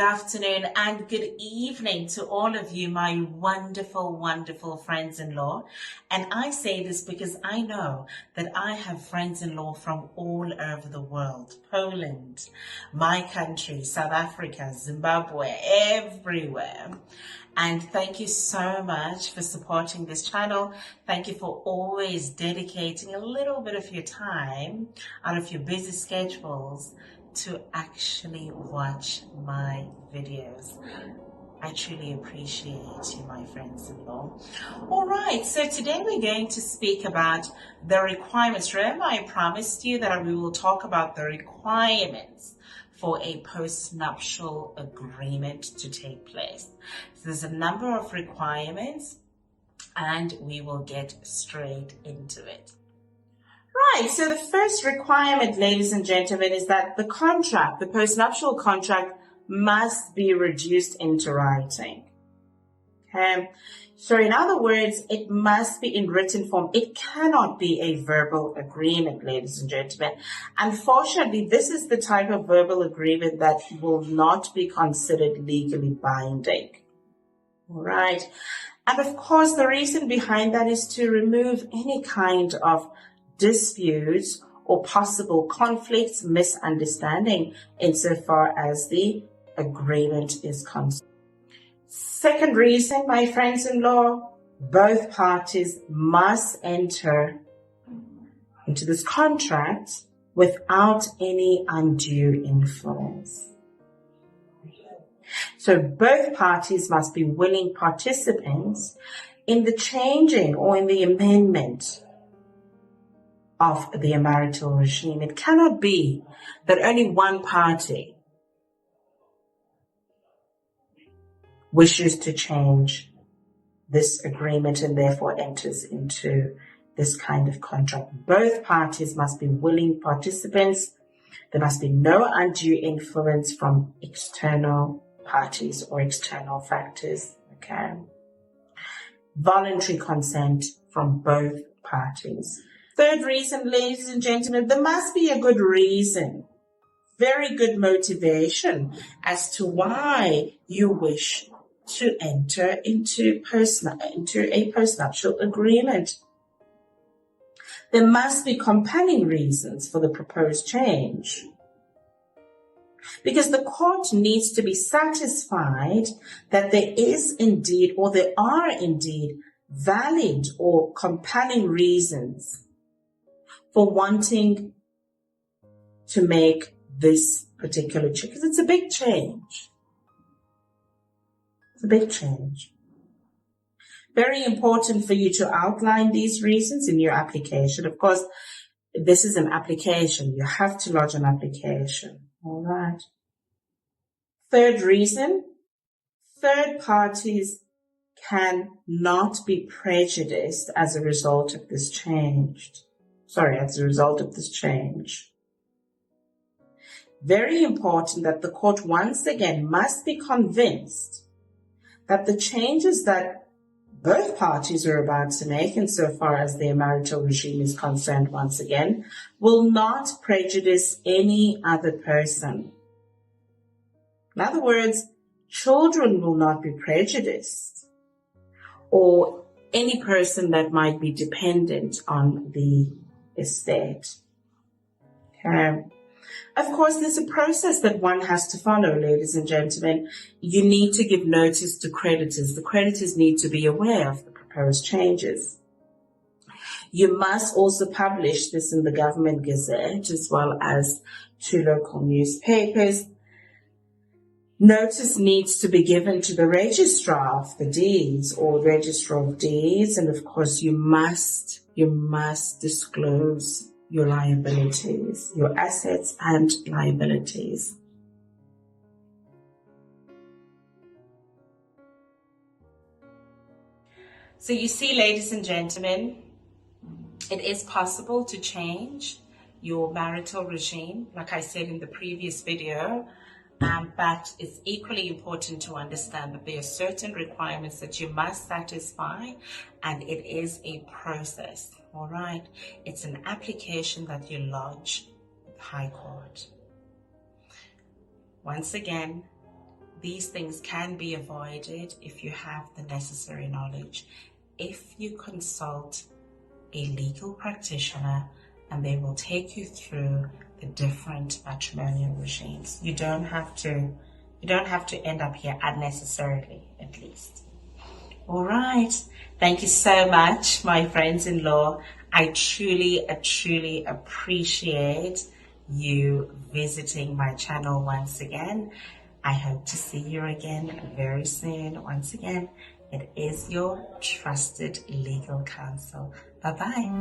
afternoon and good evening to all of you, my wonderful, wonderful friends-in-law. And I say this because I know that I have friends-in-law from all over the world. Poland, my country, South Africa, Zimbabwe, everywhere. And thank you so much for supporting this channel. Thank you for always dedicating a little bit of your time out of your busy schedules to actually watch my videos. I truly appreciate you, my friends-in-law. All right, so today we're going to speak about the requirements. Remember, I promised you that we will talk about the requirements for a postnuptial agreement to take place. So there's a number of requirements and we will get straight into it. Right, so the first requirement, ladies and gentlemen, is that the contract, the postnuptial contract, must be reduced into writing. Okay, so in other words, it must be in written form. It cannot be a verbal agreement, ladies and gentlemen. Unfortunately, this is the type of verbal agreement that will not be considered legally binding. All right, and of course, the reason behind that is to remove any kind of disputes or possible conflicts, misunderstanding insofar as the agreement is concerned. Second reason, my friends-in-law, both parties must enter into this contract without any undue influence. So both parties must be willing participants in the changing or in the amendment of the marital regime. It cannot be that only one party wishes to change this agreement and therefore enters into this kind of contract. Both parties must be willing participants. There must be no undue influence from external parties or external factors. Okay. Voluntary consent from both parties. Third reason, ladies and gentlemen, there must be a good reason, very good motivation as to why you wish to enter into a postnuptial agreement. There must be compelling reasons for the proposed change, because the court needs to be satisfied that there is indeed, or there are indeed, valid or compelling reasons for wanting to make this particular change, because it's a big change. It's a big change. Very important for you to outline these reasons in your application. Of course, this is an application. You have to lodge an application. All right. Third reason, third parties cannot be prejudiced as a result of this change. Very important that the court once again must be convinced that the changes that both parties are about to make insofar as their marital regime is concerned once again will not prejudice any other person. In other words, children will not be prejudiced or any person that might be dependent on the estate. Okay. Of course, there's a process that one has to follow, ladies and gentlemen. You need to give notice to creditors. The creditors need to be aware of the proposed changes. You must also publish this in the government gazette as well as to local newspapers. Notice needs to be given to the registrar of the deeds or registrar of deeds, and of course you must disclose your liabilities, your assets and liabilities. So you see, ladies and gentlemen, it is possible to change your marital regime, like I said in the previous video, but it's equally important to understand that there are certain requirements that you must satisfy, and it is a process. All right, it's an application that you lodge with the High Court. Once again, these things can be avoided if you have the necessary knowledge. If you consult a legal practitioner, and they will take you through the different matrimonial regimes. You don't have to end up here unnecessarily, at least. All right. Thank you so much, my friends-in-law. I truly appreciate you visiting my channel once again. I hope to see you again very soon. Once again, it is your trusted legal counsel. Bye-bye.